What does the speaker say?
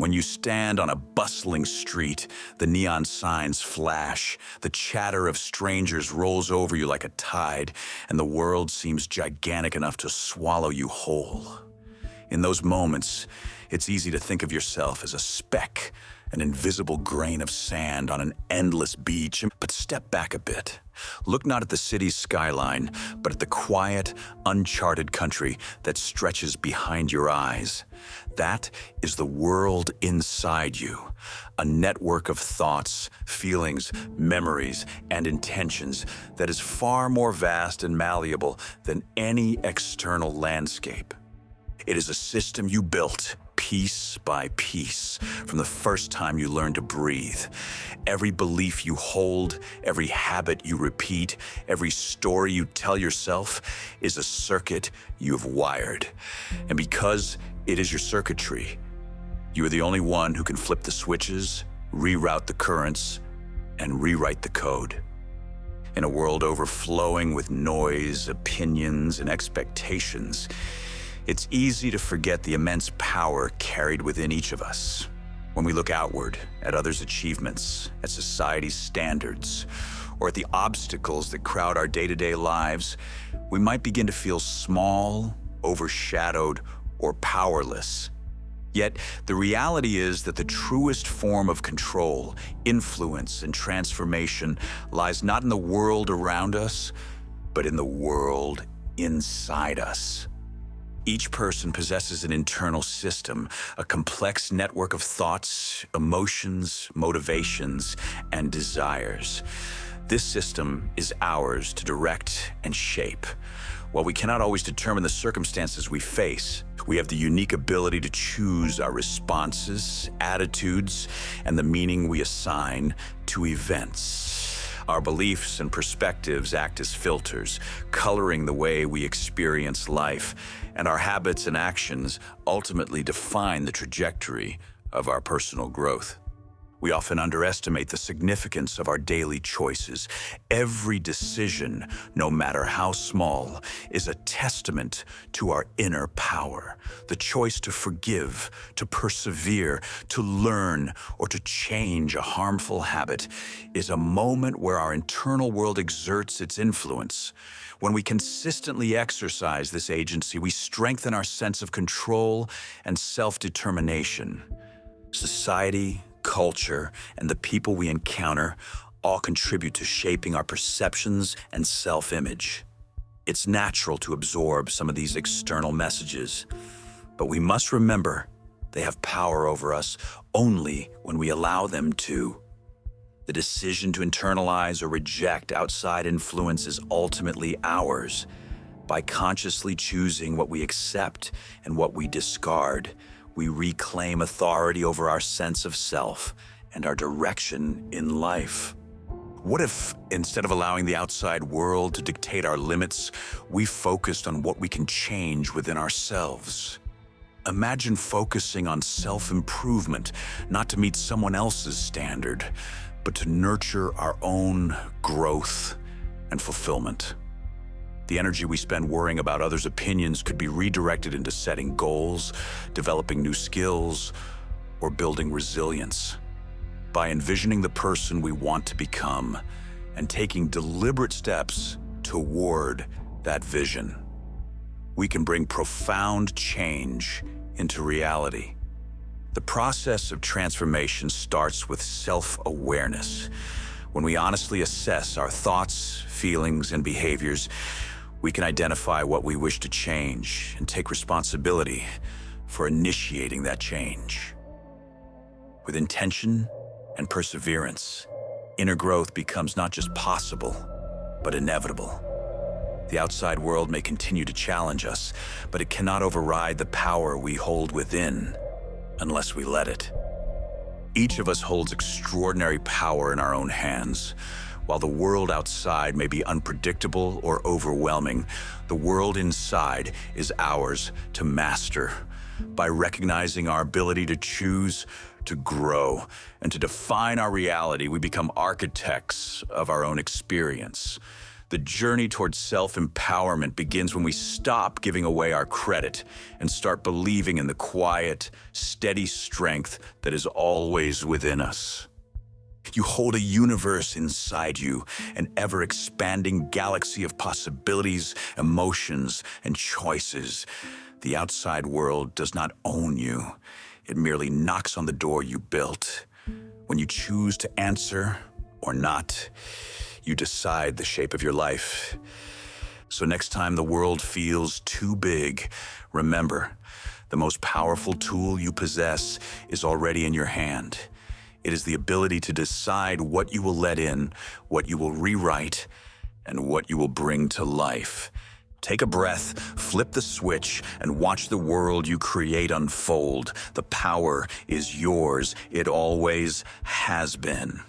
When you stand on a bustling street, the neon signs flash, the chatter of strangers rolls over you like a tide, and the world seems gigantic enough to swallow you whole. In those moments, it's easy to think of yourself as a speck, an invisible grain of sand on an endless beach. But step back a bit. Look not at the city's skyline, but at the quiet, uncharted country that stretches behind your eyes. That is the world inside you, a network of thoughts, feelings, memories, and intentions that is far more vast and malleable than any external landscape. It is a system you built, piece by piece, from the first time you learned to breathe. Every belief you hold, every habit you repeat, every story you tell yourself is a circuit you've wired. And because it is your circuitry, you are the only one who can flip the switches, reroute the currents, and rewrite the code. In a world overflowing with noise, opinions, and expectations, it's easy to forget the immense power carried within each of us. When we look outward at others' achievements, at society's standards, or at the obstacles that crowd our day-to-day lives, we might begin to feel small, overshadowed, or powerless. Yet, the reality is that the truest form of control, influence, and transformation lies not in the world around us, but in the world inside us. Each person possesses an internal system, a complex network of thoughts, emotions, motivations, and desires. This system is ours to direct and shape. While we cannot always determine the circumstances we face, we have the unique ability to choose our responses, attitudes, and the meaning we assign to events. Our beliefs and perspectives act as filters, coloring the way we experience life, and our habits and actions ultimately define the trajectory of our personal growth. We often underestimate the significance of our daily choices. Every decision, no matter how small, is a testament to our inner power. The choice to forgive, to persevere, to learn, or to change a harmful habit is a moment where our internal world exerts its influence. When we consistently exercise this agency, we strengthen our sense of control and self-determination. Society, culture, and the people we encounter all contribute to shaping our perceptions and self-image. It's natural to absorb some of these external messages, but we must remember they have power over us only when we allow them to. The decision to internalize or reject outside influence is ultimately ours. By consciously choosing what we accept and what we discard, we reclaim authority over our sense of self and our direction in life. What if, instead of allowing the outside world to dictate our limits, we focused on what we can change within ourselves? Imagine focusing on self-improvement, not to meet someone else's standard, but to nurture our own growth and fulfillment. The energy we spend worrying about others' opinions could be redirected into setting goals, developing new skills, or building resilience. By envisioning the person we want to become and taking deliberate steps toward that vision, we can bring profound change into reality. The process of transformation starts with self-awareness. When we honestly assess our thoughts, feelings, and behaviors, we can identify what we wish to change and take responsibility for initiating that change. With intention and perseverance, inner growth becomes not just possible, but inevitable. The outside world may continue to challenge us, but it cannot override the power we hold within unless we let it. Each of us holds extraordinary power in our own hands. While the world outside may be unpredictable or overwhelming, the world inside is ours to master. By recognizing our ability to choose, to grow, and to define our reality, we become architects of our own experience. The journey towards self-empowerment begins when we stop giving away our credit and start believing in the quiet, steady strength that is always within us. You hold a universe inside you, an ever-expanding galaxy of possibilities, emotions, and choices. The outside world does not own you. It merely knocks on the door you built. When you choose to answer or not, you decide the shape of your life. So next time the world feels too big, remember, the most powerful tool you possess is already in your hand. It is the ability to decide what you will let in, what you will rewrite, and what you will bring to life. Take a breath, flip the switch, and watch the world you create unfold. The power is yours. It always has been.